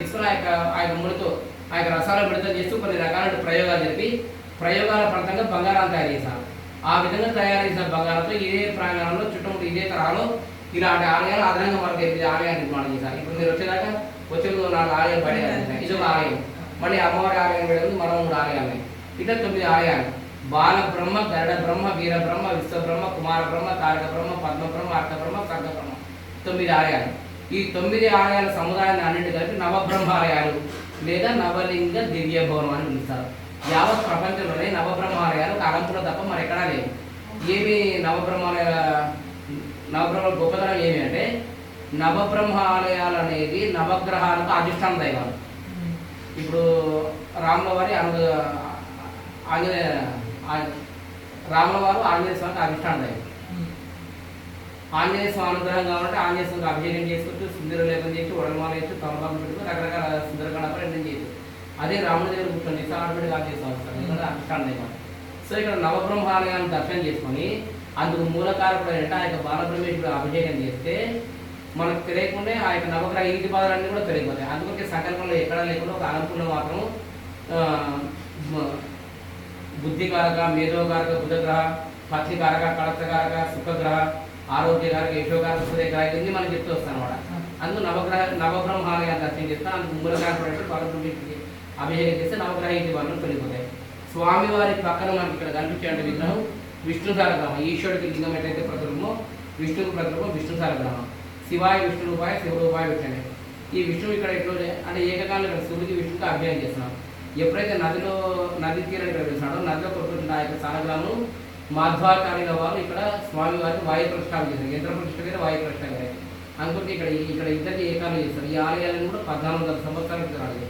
తీసుకుని ఆ యొక్క ముడితో ఆ యొక్క రసాలు మిళితం చేస్తూ కొన్ని రకాల ప్రయోగాలు జరిపి ప్రయోగాల ఫలితంగా బంగారాన్ని తయారు చేశారు. ఆ విధంగా తయారు చేసిన బంగారంతో ఇదే ప్రాంగణంలో చుట్టూ ఇదే తరహాలో ఇలాంటి ఆలయాలు అదనంగా మనకు 8 ఆలయాలు నిర్మాణం చేశారు. ఇప్పుడు మీరు వచ్చేదాకా వచ్చే 4 ఆలయాలు పడేయాలి. ఇది ఒక ఆలయం, మళ్ళీ అమ్మవారి ఆలయం వెళ్ళి మరో 3 ఆలయాలు ఉన్నాయి. ఇట్లా 9 ఆలయాలు. బాల బ్రహ్మ, గరుడ బ్రహ్మ, వీర బ్రహ్మ, విశ్వబ్రహ్మ, కుమార బ్రహ్మ, తారక బ్రహ్మ, పద్మ బ్రహ్మ, అర్ధ బ్రహ్మ, సర్గ బ్రహ్మ, 9 ఆలయాలు. ఈ 9 ఆలయాల సముదాయాన్ని అన్నింటి కలిపి నవబ్రహ్మాలయాలు లేదా నవలింగ దివ్య భవనం అని పిలుస్తారు. యావత్ ప్రపంచంలోనే నవబ్రహ్మాలయాలు అలంపులో తప్ప మరి ఎక్కడా లేవు. ఏమి నవబ్రహ్మ గొప్పతనం ఏమి అంటే నవబ్రహ్మ ఆలయాలు అనేది నవగ్రహాలకు అధిష్టాన దైవాలు. ఇప్పుడు రాముల వారి రాముల వారు ఆంజనేయ స్వామికి అధిష్టాన దైవం. ఆంజనేయ స్వామి అనుగ్రహం కాబట్టి ఆంజనేయ స్వామికి అభిషేకం చేసుకుంటూ సుందర లేపం చేసి వడమాల వేసి తమలపాకు పెట్టుకుని రకరకాల సుందరకాండ ఎండం చేయొచ్చు. అదే రాముడి దగ్గర కూర్చొని ఆటోమేటిక్ ఆంజనేయ స్వామి వస్తారు, ఎందుకంటే అధిష్టాన దైవం. సో ఇక్కడ నవబ్రహ్మాలయాన్ని దర్శనం చేసుకొని అందుకు మూలకారకుడు అంటే ఆ యొక్క బాలబ్రహ్మేశ్వరుడు అభిషేకం చేస్తే మనకు తెలియకుండా ఆ యొక్క నవగ్రహ ఇంటి పాదాలన్నీ కూడా పెరిగిపోతాయి. అందుకే సంకల్పంలో ఎక్కడా లేకుండా ఒక అలంపులో మాత్రం బుద్ధికారక, మేధోకారక బుధగ్రహ, పత్రికారక, కళత్రకారక, సుఖగ్రహ, ఆరోగ్యకారక, యశోకారక, సూర్యగ్రహ ఇవన్నీ మనం చెప్తూ వస్తాం అనమాట. అందుకు నవబ్రహ్మాలయాన్ని దర్శనం చేస్తాం. అందుకు మూలకారకుడు బాలబ్రహ్మేశ్వరుడికి అభిషేకం చేస్తే నవగ్రహ ఇంటి పాదాలు పెరిగిపోతాయి. స్వామివారి పక్కన మనకి ఇక్కడ కనిపించే విగ్రహం విష్ణుసార గ్రహం. ఈశ్వరుడికి లింగం ఎట్లయితే ప్రతిరూపమో విష్ణువుకి ప్రతిరూపం విష్ణుసార గ్రహం. శివాయ విష్ణు రూపాయ, శివరూపాయ విష్ణునే. ఈ విష్ణువు ఇక్కడ ఎట్లా అంటే ఏకకాలంలో ఇక్కడ శివుడికి విష్ణువుకి అభిషేకం చేస్తున్నాం. ఎప్పుడైతే నది తీరాన్ని ఇక్కడ వెళ్తున్నాడో నదిలో కొట్టుకుంటున్న ఆ యొక్క స్థానగ్రహము మాధ్వాచార్యుల వారు ఇక్కడ స్వామివారికి వాయు ప్రతిష్టాపన చేశారు. యంత్ర ప్రతిష్ట మీద వాయు ప్రతిష్ట గారు. అందుకే ఇక్కడ ఇద్దరికి ఏకాలం చేస్తారు. ఈ ఆలయాలను కూడా 1400 సంవత్సరాల క్రితం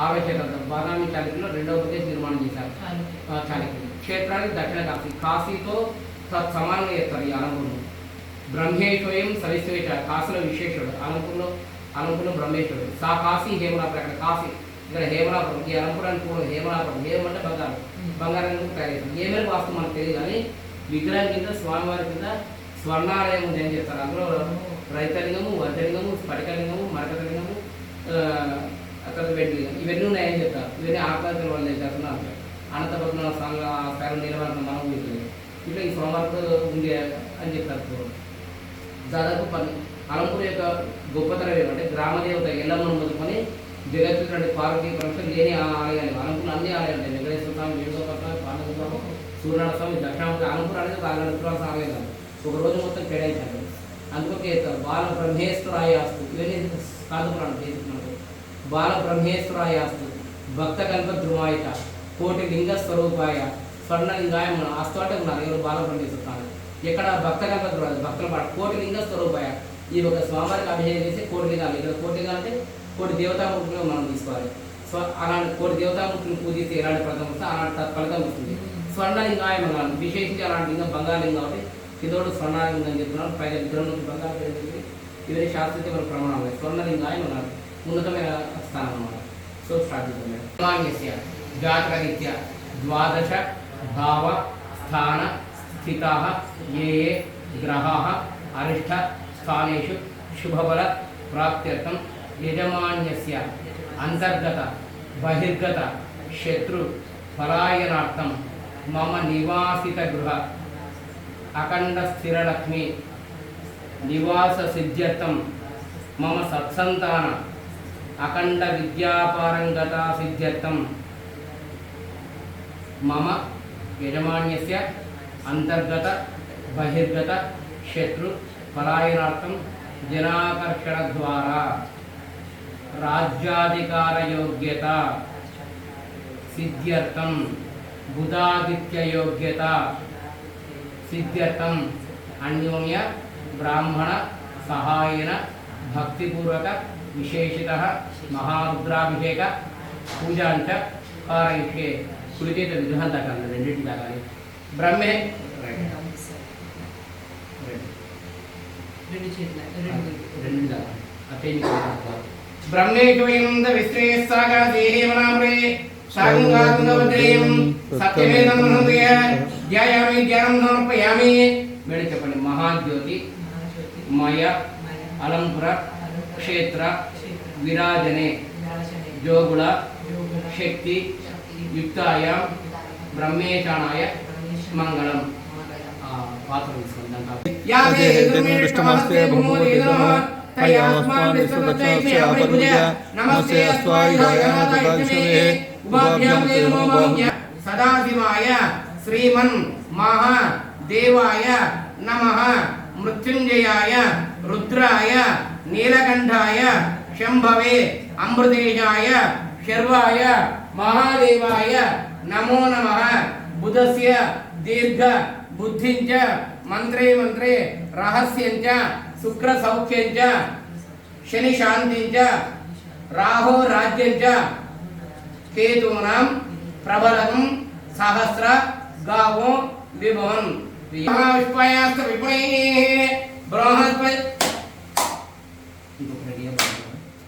ఆవేశకర్త బాదామి చాళుక్యులు 2వ ప్రదేశ్ నిర్మాణం చేశారు. చాళుక్యులు క్షేత్రానికి దక్షిణ కాశీ, కాశీతో సమానంగా చేస్తారు ఈ అలంపురం. బ్రహ్మేశ్వయం సవిశ్వేష, కాశీలో విశేషుడు, అలంపురంలో బ్రహ్మేశ్వరుడు. సా కాశీ హేమలాపురం, అక్కడ కాశీ, ఇక్కడ హేమలాపురం. ఈ అలంపురానికి కూడా హేమలాపురం. హేమ అంటే బంగారం తయారు చేస్తారు. ఏమైనా వాస్తవం మనకు తెలియదు, కానీ విగ్రహం కింద స్వామివారి కింద స్వర్ణాలయం ఉంది అని చెప్తారు. అందులో రైతలింగము, వజ్రలింగము, స్ఫటికలింగము, మరకతలింగము, అక్కడ వెండిలింగం ఇవన్నీ ఉన్నాయని చెప్తారు. ఇవన్నీ ఆకాశం వాళ్ళు చేస్తున్నారు. అనంతపద్మనాభ స్వామి స్థానం నిలబడిన మనం ఉంటుంది. ఇట్లా ఈ సోమవారం ఉంది అని చెప్తారు. దాదాపు అలంపురం యొక్క గొప్పతనం ఏమంటే గ్రామదేవత ఎల్లమ్మను మొదలుకొని జగత్తుటువంటి పార్వతీ పరమేశ్వరుడు లేని ఆలయాలు. అలంపురం అన్ని ఆలయాలు ఉంటాయి. వెంకటేశ్వర స్వామి, వేణుగోపాల పార్వతీపురం, సూర్యనారాయణ స్వామి, దక్షిణామూర్తి. అలంపురం అనేది ఒక ఆలయం కాదు, ఒక రోజు మొత్తం కేటాయించారు. అందుకే బాల బ్రహ్మేశ్వరాయాస్తు ఇవన్నీ కాదుపురాణం చేసుకున్నాడు. బాల బ్రహ్మేశ్వరాయాస్తు భక్త కల్ప ధ్రువాయిత కోటి లింగ స్వరూపాయ స్వర్ణలింగాయ అస్తోట ఉన్నారు. ఎవరు బాల బ్రహ్మేశ్వర ఎక్కడ భక్త కల్ప ధ్రువాయ భక్తుల పాట కోటి లింగ స్వరూపాయ. ఈ ఒక స్వామివారికి అభిషేకం చేసి కోటి లింగాలు. ఇక్కడ కోటి లింగాలు అంటే కోటి దేవతామూర్తులుగా మనం తీసుకోవాలి. అలాంటి కోటి దేవతామూర్తులను పూజిస్తే ఎలాంటి ఫలితం వస్తే అలాంటి ఫలితం వస్తుంది. స్వర్ణలింగాయ మంగళం విశేషించి అలాంటి లింగం బంగారలింగం కాబట్టి కిందోడు స్వర్ణలింగం చెప్తున్నాడు. పైన విగ్రహం నుంచి బంగారం పెరిగింది. ఇవన్నీ శాస్త్రీయ మన ప్రమాణాలు. స్వర్ణలింగాయ మంగళం ఉన్నతమైన స్థానం అన్నమాట. సో స్టార్ట్ చేద్దాం. జాతకరీత్యా 12 భావ స్థాన స్థితాః ఏ గ్రహాः అరిష్ట స్థానేషు శుభఫల ప్రాప్త్యర్థం యజమాన్యస్య అంతర్గత బహిర్గత శత్రు పలాయనార్థం మమ నివాసిత గృహ అఖండ స్థిరలక్ష్మి నివాస సిద్ధ్యర్థం మమ సత్సంతాన అఖండ విద్యాపారంగత సిద్ధ్యర్థం మమ యజమాన్యస్య అంతర్గత బహిర్గత శత్రు పలాయనార్థం జనాకర్షణ ద్వారా రాజ్యాధికార యోగ్యత సిద్ధ్యర్థం బుధాదిత్య యోగ్యత సిద్ధ్యర్థం అన్యోన్య బ్రాహ్మణ సహాయన భక్తిపూర్వక విశేషిత మహారుద్రాభిషేక పూజాంచ కారయిష్యే. కుడిచేత విగ్రహం దాకాలి, రెండింటి దాకాలి. బ్రహ్మే రెండు దాకాలి. బ్రహ్మేశ్వయంద విశ్రేయస్సాగరదేహేమనామ్రే సాగంగాతుంగవద్రేయం సత్యమేదం హృదయ ధ్యాయామి ధ్యానం సమర్పయామి. మేడం చెప్పండి. మహాజ్యోతి మయ అలంపుర క్షేత్ర విరాజనే जोगुल शक्ति युक्ताय ब्रह्मेशानाय मंगलम सदाशिवाय श्रीमन् महादेवाय नमः मृत्युंजयाय रुद्राय नीलकंठाय शंभवे अमृतेशाय शर्वाय महादेवाय नमो नमः बुधस्य दीर्घ बुद्धिंच मंत्रे मंत्रे रहस्यंच शुक्र सौख्यंच शनि शांतिंच राहु राज्यंच केतूनां प्रबलम सहस्र गावो विभवन महाविष्पयास्त विपणे बृहस्पति